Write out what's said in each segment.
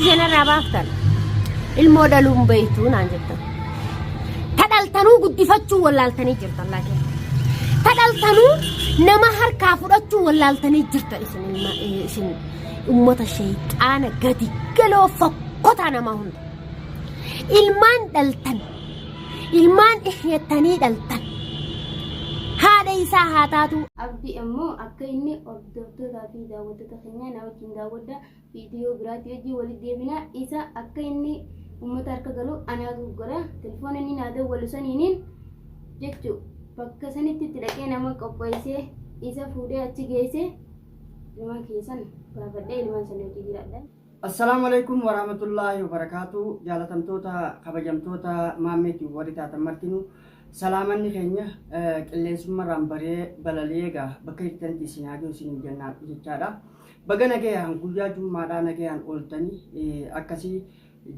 General Baftan المودلون بيتون عن جدا تدلتنو قد فتشو ولا التني جرت لكن تدلتنو نما هركا فرتشو ولا التني جرت اسم أمة الشيطان قدي قلو فقط أنا ما هند ilmaan dhaltan ilmaan ihyatanii dhaltan haadha isaa haa taatu abdi ammoo akka inni hordoftoota fi daawwattoota keenya na wajjin daawwadha viidiyoo biraatti hojii walitti deebina isa akka inni ummata harka galu anaatu godha telefoona inni naa dawwalu saniiniin jechuu bakka sanitti itti dhaqee nama qopheessee isa fuudhee achi geessee ilmaan keessan baafadhee ilmaan sana hojii jiraadha. Assalamualaikum warahmatullahi wabarakatuh. Jaalatamtoota kabajamtoota maammeetii warri taatan martinu salaamanni keenya qilleensummaa rambaree balaleegaa bakka itti sinaagaa isin jannaa jechaadha. Baga nagayaan guyyaa jummaadhaa nagayaan ooltanii akkasii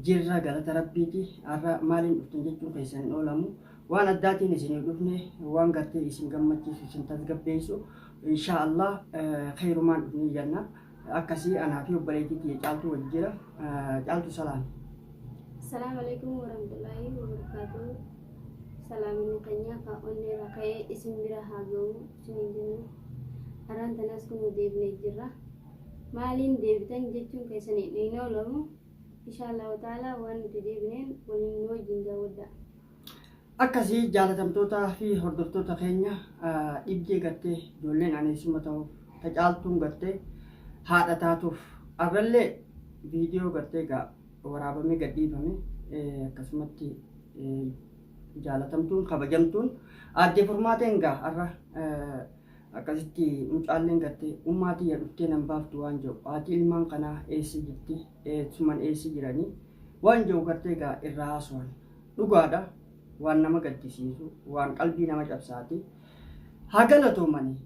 jirra galata rabbiiti har'a maaliin dhuftan jechuun keessan oolamu waan addaatiin isin dhufne waan gartee isin gammachiisu isin tasgabbeessu inshaallah khairumaan dhufni janna. Akasi anak fi obboleettii caaltu wajjira caaltu salaam. Assalamualaikum warahmatullahi wabarakatuh. Salaamin keenya ka onne raka'ee isin bira haa ga'u isin jennu har'aan tanas kun deebinee jirra. Maaliin deebitan jechuun keessan hin oolamu inshaallah ta'ala waan nuti deebineen waliin wajjin daawwadha. Akkasii jaalatamtoota fi hordoftoota keenya dhibdee gartee ijoolleen aneessuma ta'uuf tacaaltuun gartee haadha taatuuf arrallee viidiyoo gartee waraabamee gadhiifame akkasumatti jaalatamtuun kabajamtuun addee furmaateen har'a akkasitti mucaalleen gartee ummaatii dhuftee nan baaftu waan jedhu haati ilmaan kanaa eessi jirti suman eessi jiranii waan jedhu gartee irraa haasawan dhugaadha waan nama gaddisiisu waan qalbii nama cabsaati haa galatoomanii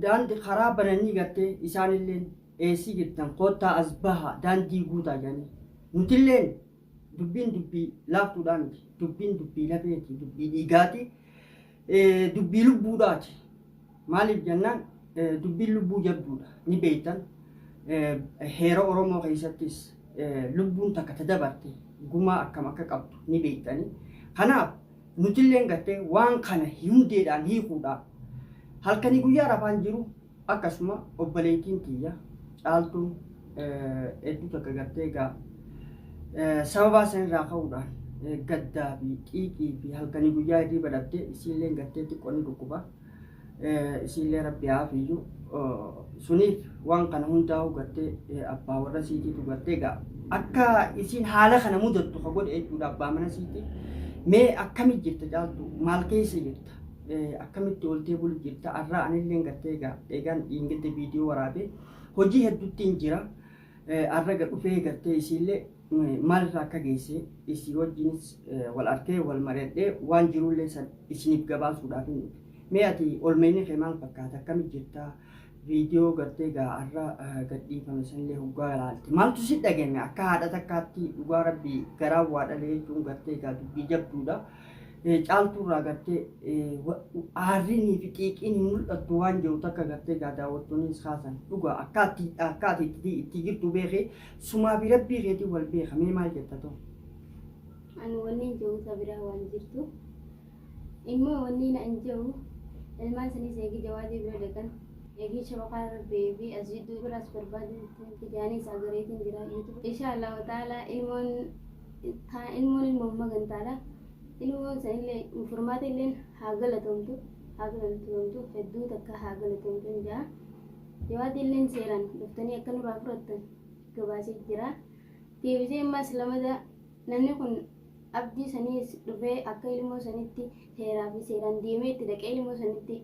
daandii karaa bananii gartee isaanilleen eessi jirtan koottaa as baha daandii guutaa jedhanii nutilleen dubbiin dubbii laaftuudhaan dubbiin dubbii lafeeti dubbii dhiigaati dubbii lubbuudhaati maaliif jennaan dubbiin lubbuu jabduudha ni beektan heera Oromoo keessattis lubbuun takka tadabarte gumaa akkam akka qabdu ni beektanii kanaaf nutilleen gartee waan kana hundeedhaan hiikuudhaaf halkanii guyyaa rafaan jiru akkasuma obboleettiin tiyya caaltuun hedduu takka gartee sababa sanirraa ka'uudhaan gaddaa fi xiiqii fi halkanii guyyaa irrii badhattee isiillee gartee xiqqoonni dhukkuba isiillee rabbi haafiyyuu suniif waan kana hundaa'u gartee abbaa warra siitiitu gartee akka isiin haala kana mudattu ka godhe jechuudha abbaa mana siitii mee akkamitti jirta caaltu maal keessa jirta akkamitti oltee bulu jirta arraa anillee gartee eegaan dhiingillee viidiyoo waraabee hojii hedduutti hin jira arra dhufee gartee isiillee maalirraa akka geesse isii wajjinis wal arkee wal mari'adhee waan jirullee san isiniif gabaasuudhaaf mee ati olmeenii kee maal fakkaata akkamitti jirta viidiyoo gartee arra gadhiifame sanillee hoggaa ilaalte maaltu si dhagahame akka haadha takkaatti dhugaa rabbii garaa waa dhalee jechuun gartee dubbii jabduudha. Caaltuurraa gartee aarrinii fi xiiqiin hin mul'attu waan jiru takka gartee daawwattoonnis kaasan dhugaa akka ati itti jirtu beekee sumaa fi rabbii keetii wal beekamee maal jetta ta'u. Ani wanni jiruusa biraa waan jirtu immoo wanni na hin jiru ilmaan sanis eegi jawaadii bira dhaqan eegi shabaqaa rabbee fi as jidduu biraas barbaadanii jaanii isaa gareetiin jira inshaallah ta'ala ilmoon ilmoon magantaadha. Ilmoon sanillee furmaata illee haa galatamtu hedduu takka haa galatamtu jaa jawaati illee seeraan dhuftanii akka nurraa fudhattan gabaasee jira deebisee ammas lamada namni kun abdii sanii dhufee akka ilmoo sanitti heeraa fi seeraan deemee itti dhaqee ilmoo sanitti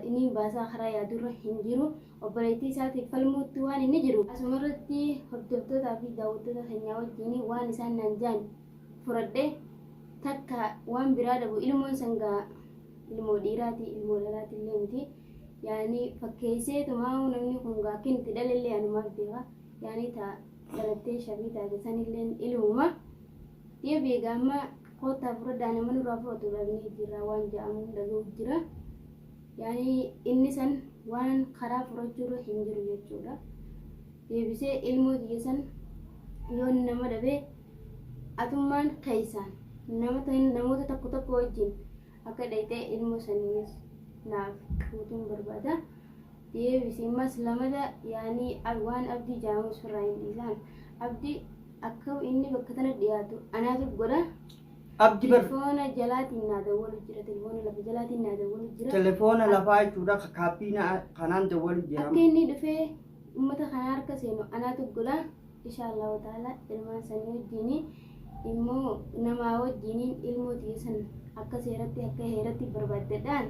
inni baasaa karaa yaadurra hin jiru obboleettii isaatiif falmuutti waan inni jiru asumarratti hordoftootaa fi daawwattoota keenyaa wajjin waan isaan naan jaan furadhee takka waan biraa dhabu ilmoon sangaa ilmoo dhiiraati ilmoo dhalaati illee miti yaani fakkeessee tumaa'uu namni kun gaakkin itti dhalallee anumaaf beeka yaani dhalattee shabii taate sanillee ilmuma deebi'ee gaamma koottaa fudhadhaa nama nurraa fudhatu dhabnee jirra waan jedhamu dhaga'uuf jira yaani inni san waan karaa fudhachuurra hin jiru jechuudha deebisee ilmoo biyya san yoon nama dhabee atummaan keessaan namoota tokko wajjin akka dhayxee ilmoo saniinis naaf fuutuun barbaada. Deebisimas lamada yaani waan abdii jaamus firraa hin dhiisaan abdii akka inni bakka tana dhiyaatu anaatu godha. Abdii bar telefoona jalaatiin naa dawwalu jira, telefoona lafa jalaatiin naa dawwalu jira. telefoona lafaa jechuudha kaappii kanaan dawwalu jira. Akka inni dhufee uummata kana harka seenu anaatu godha. Inshaallah ta'ala ilmaan sanii wajjin immoo namaa wajjin ilmoo tiisan akka seeratti akka heeratti barbaadadhaan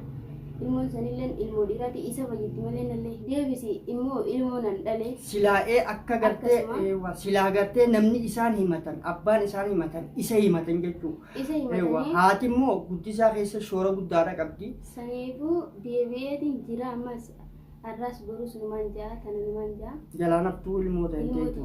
ilmoon sanilleen ilmoo dhiiraati isa fayyaddi malee nallee deebisi immoo ilmoo nan dhale silaa'ee akka gartee silaa gartee namni isaan himatan abbaan isaan himatan isa himatan jechuudha. isa himatanii Haati immoo guddisaa keessa shoora guddaadha qabdi. saniifuu deebi'eetiin jira ammas arraas boruu sunumaan jaa tana numaan jaa Jalaan haftuu ilmoota ilmooti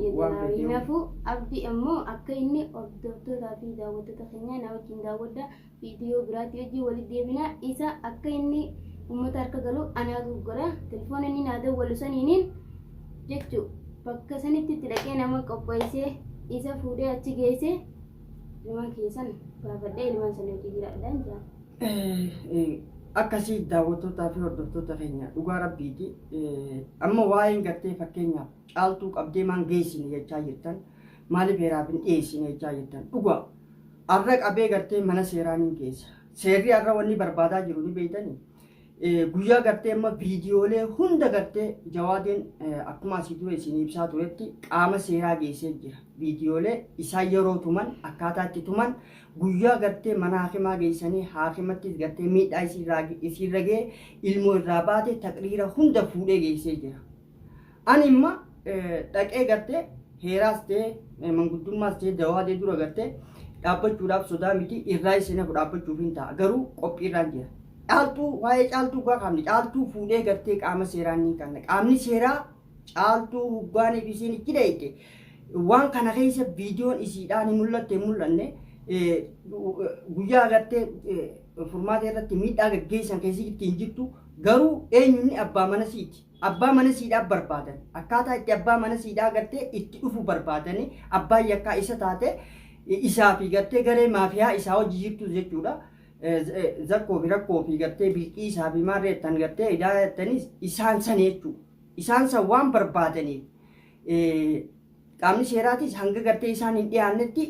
jedhinaafuu abdii ammoo akka inni hordoftootaa fi daawwattoota keenya na wajjin daawwadha viidiyoo biraatti wajjin walitti deebina isa akka inni uummata harka galu anaatu godha telefoona inni naa dawwalu saniiniin jechuu bakka sanitti itti dhaqee nama qopheessee isa fuudhee achi geessee ilmaan keessan baafadhee ilmaan sana hojii jiraadhaan jaa. Akkasii daawwattootaa fi hordoftoota keenya dhugaa rabbiiti. Amma waa'een gartee fakkeenyaaf caaltuu qabdee maan geessine jechaa jirtan maaliif heeraaf hin dhiyeessine jechaa jirtan dhugaa arra qabee gartee mana seeraan hin geessa. Seerri arra wanni barbaadaa jiru ni beeytanii. Guyyaa gartee amma viidiyoolee hunda gartee jawaadeen akkuma asii dura isin ibsaa turetti qaama seeraa geessee jira. Viidiyoolee isaan yeroo tuman akkaataa itti tuman guyyaa gartee mana haakimaa geessanii haakimatti gartee miidhaa isiirra ga'e ilmoo irraa baate taqriira hunda fuudhee geessee jira. Ani imma dhaqee gartee heeraas ta'e manguddummaas ta'e jawaadee dura gartee dhaabbachuudhaaf sodaa miti irraa isinaaf dhaabbachuuf hin ta'a garuu qophiirraan jira. Caaltuu waa'ee caaltuu gaa qabni caaltuu fuudhee gartee qaama seeraan ni kanna qaamni seeraa caaltuu hubbaaniif isiin itti dheeyte waan kana keessa viidiyoon isiidhaan hin mul'anne guyyaa gartee furmaata irratti miidhaa gaggeessan keessatti hin jirtu garuu eenyuun abbaa mana siiti abbaa mana siidhaa barbaadan akkaataa itti abbaa mana siidhaa gartee itti dhufu barbaadanii abbaa yakkaa isa taate isaa fi gartee garee maafiyaa isaa hojii jirtu jechuudha. Zakkoo fi rakkoo fi gartee bilqii isaa fi maarreettan gartee hidaayattanis isaan san jechuudha. Isaan san waan barbaadaniif qaamni seeraatis hanga gartee isaan hin dhiyaannetti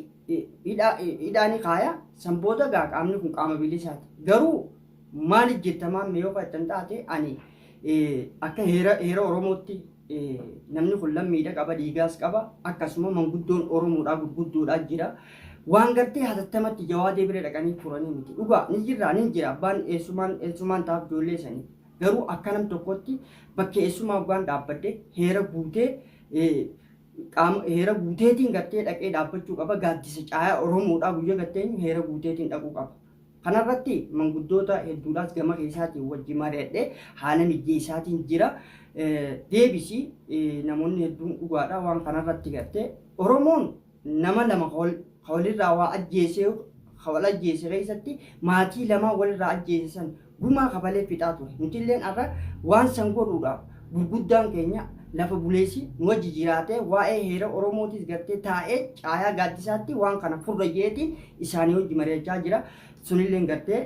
hidhaani kaaya sanboota gaa qaamni kun qaama bilisaati. Garuu maaliif jettamaan mee yoo fayyadan taate ani akka heera Oromootti namni kun lammiidha qaba dhiigaas qaba akkasuma manguddoon Oromoodhaa gurguddoodhaa jira. Waan gartee hatattamatti jawaadee bira dhaqanii furanii miti dhugaa ni jira abbaan eessumaan taaf ijoollee sanii garuu akka nam tokkotti bakka eessumaa waan dhaabbadde heera guuteetiin gartee dhaqee dhaabbachuu qaba gaaddisa caayaa Oromoodhaa guyyaa gartee heera guuteetiin dhaquu qaba. Kanarratti manguddoota hedduudhaas gama keessaatiin wajji mari'adhee haala mijjeessaatiin jira. Deebisii namoonni hedduun dhugaadha waan kanarratti gartee Oromoon nama lama walirraa waa ajjeesee wal ajjeese keessatti maatii lama walirraa ajjeesan gumaa kafalee fixaa ture. Nutilleen arra waan san godhuudhaaf gurguddaan keenya lafa buleessi nu wajji jiraatee waa'ee heera Oromootis gartee taa'ee caayaa gaaddisaatti waan kana furra jeetiin isaanii wajji mari'achaa jira. Sunilleen gartee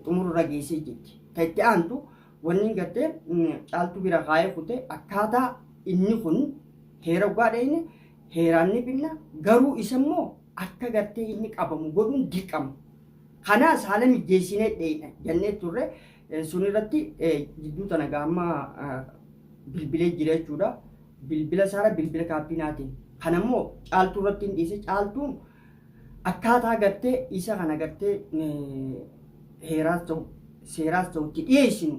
xumurra geessee jirti. Itti aantu wanni gartee caaltuu bira kaayee kute akkaataa inni kun heera guddaadha heeraan ni binna garuu isa immoo akka gartee inni qabamu godhuun dirqama. Kanaas haala mijjeessinee dheedha jennee turre sunirratti jidduu tana gaamma bilbilee jira jechuudha. Bilbila saara bilbila kaappinaatiin. Kanammoo caaltuu irratti hin dhiise caaltuun akkaataa gartee isa kana gartee heeraas ta'u seeraas ta'utti dhiyeessinu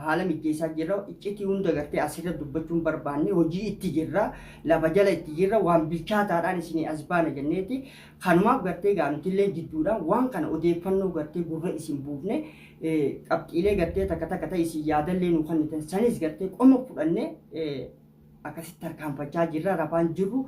haala mijjeessaa jirra iccitii hunda gartee asirra dubbachuun barbaanne hojii itti jirra lafa jala itti jirra waan bilchaataadhaan isinii as baana jenneeti kanumaaf gartee gaanutillee jidduudhaan waan kana odeeffannoo gartee gurra isin buufne qabxiilee gartee takka ta'e isin yaadallee nu kennitan sanis gartee qoma fudhanne akkasitti harkaanfachaa jirra rafaan jirru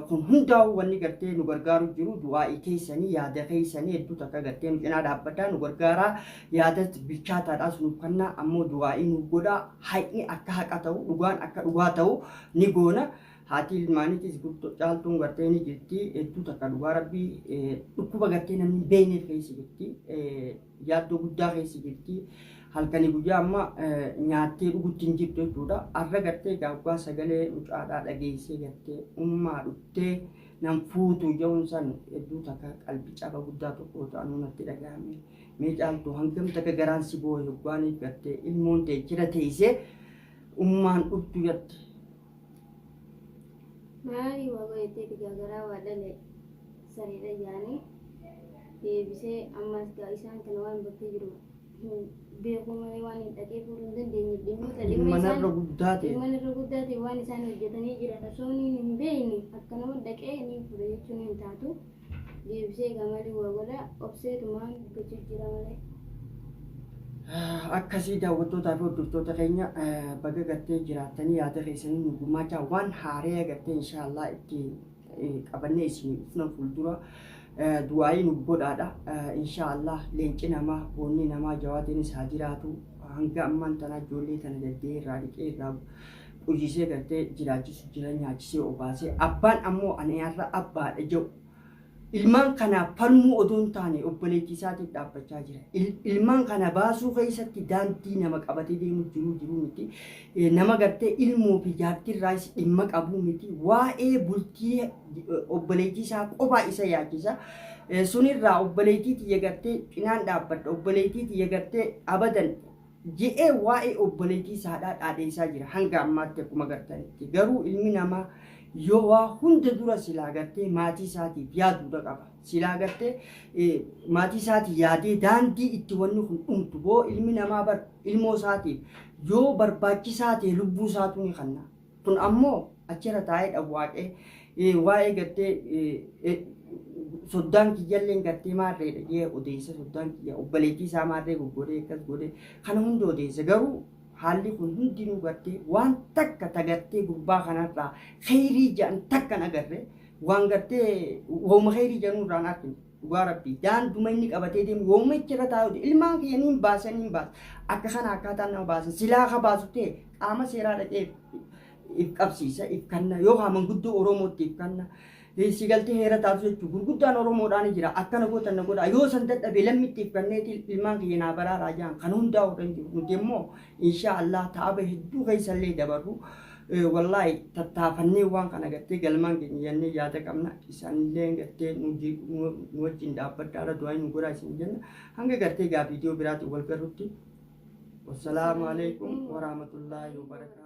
kun hundaa'u wanni gartee nu gargaaru jiru du'aa'ii keessanii yaada keessanii hedduu takka gartee nu cinaa dhaabbataa nu gargaaraa yaada bilchaataadhaas nu kennaa ammoo du'aa'ii nu godhaa haqni akka haqa ta'u dhugaan akka dhugaa ta'u ni goona haati ilmaaniitis caaltuun gartee ni jirti hedduu takka dhugaa rabbii dhukkuba gartee namni beekneef keessa jirti yaaddoo guddaa keessa jirti halkanii guyyaa amma nyaattee dhugutti hin jirtu jechuudha arra gartee gaaggaa sagalee mucaadhaa dhageessee gartee ummaa dhuftee nam fuutu jechuun san hedduu takka qalbii caba guddaa tokko ta'anuu natti dhagahame mee caaltuu hangam takka garaan si boo'e hoggaaniif gartee ilmoon ta'e jira teessee ummaan dhuftu jette. Maali wagoyete digagara wadale sarira yani deebisee ammas gaa isaan kana waan bakkee jiru beeku malee waan hin dhaqee fuudhuu hin dandeenye dhimmoota manarra guddaate waan isaan hojjetanii jiran osoo hin beekne akkanuma dhaqee ni fuudhe jechuun hin taatu deebisee gamalii wagola obseetumaan gochuu jira malee. Akkasii daawwattootaa fi hordoftoota keenya baga gartee jiraatanii yaada keessanii nu gumaachaa waan haaraa gartee inshaallah itti qabannee isin dhufna fuuldura du'aayii nu godhaadha inshaallah leenci namaa boonni namaa jawaatiinis haa jiraatu hanga ammaan tana ijoollee tana daddee irraa dhiqee irraa qoyisee gartee jiraachisu jira nyaachisee obaasee abbaan ammoo ani har'a abbaadha jedhu ilmaan kana falmuu odoon taane obboleettii isaatiif dhaabbachaa jira. Ilmaan kana baasuu keessatti daandii nama qabatee deemu jiru miti. Nama gartee ilmoo fi jaartirraas dhimma qabu miti. Waa'ee bultii obboleettii isaa qophaa isa yaachisa. Sunirraa obboleettii tiyya gartee cinaan dhaabbadha. Obboleettii tiyya gartee abadan je'ee waa'ee obboleettii isaadhaa dhaadheessaa jira. Hanga ammaatti akkuma gartanitti. Garuu ilmi namaa yoo waa hunda dura silaa gartee maatii isaatiif yaaduudha qaba. Silaa gartee maatii isaatiif yaadee daandii itti wanni kun dhumtu boo ilmi namaa ilmoo isaatiif yoo barbaachisaa ta'e lubbuu isaatu ni kanna. Kun ammoo achirra taa'ee dhawwaaqee waa'ee gartee soddaan kiyyalleen gartee maarreedha jee odeessa soddaan kiyya obboleettii isaa maarree goggodee akkas godhee kana hunda odeessa garuu haalli kun hundinuu gartee waan takka tagartee gubbaa kanarraa khayrii jedhan takka agarre waan gartee wooma khayrii jedhanurraan arginu dhugaa rabbii daanduma inni qabatee deemu wooma ichirra taa'u ilmaan kiyya niin baasa akka kana akkaataa nama baasan silaa ka baasu ta'e qaama seeraa dhaqee if qabsiisa if kanna yookaan manguddoo oromootti if kanna sigaltee heera taatu jechuun gurguddaan oromoodhaan jira akkana gootan na godha yoo san dadhabee lammittiif kanneeti ilmaan kiyya naa baraaraa jiran kan hundaa hodhan jiru nuti immoo inshaallah taaba hedduu keessallee dabarru wallaahi tattaafannee waan kana gartee galmaan keenya jennee yaada qabna isaanillee gartee nu wajjin dhaabbadhaadha du'aa nu godhaa isin jenna hanga gartee gaa viidiyoo biraatiin wal garrutti wassalaamu alaikum warahmatullaahi wabarakaatuh.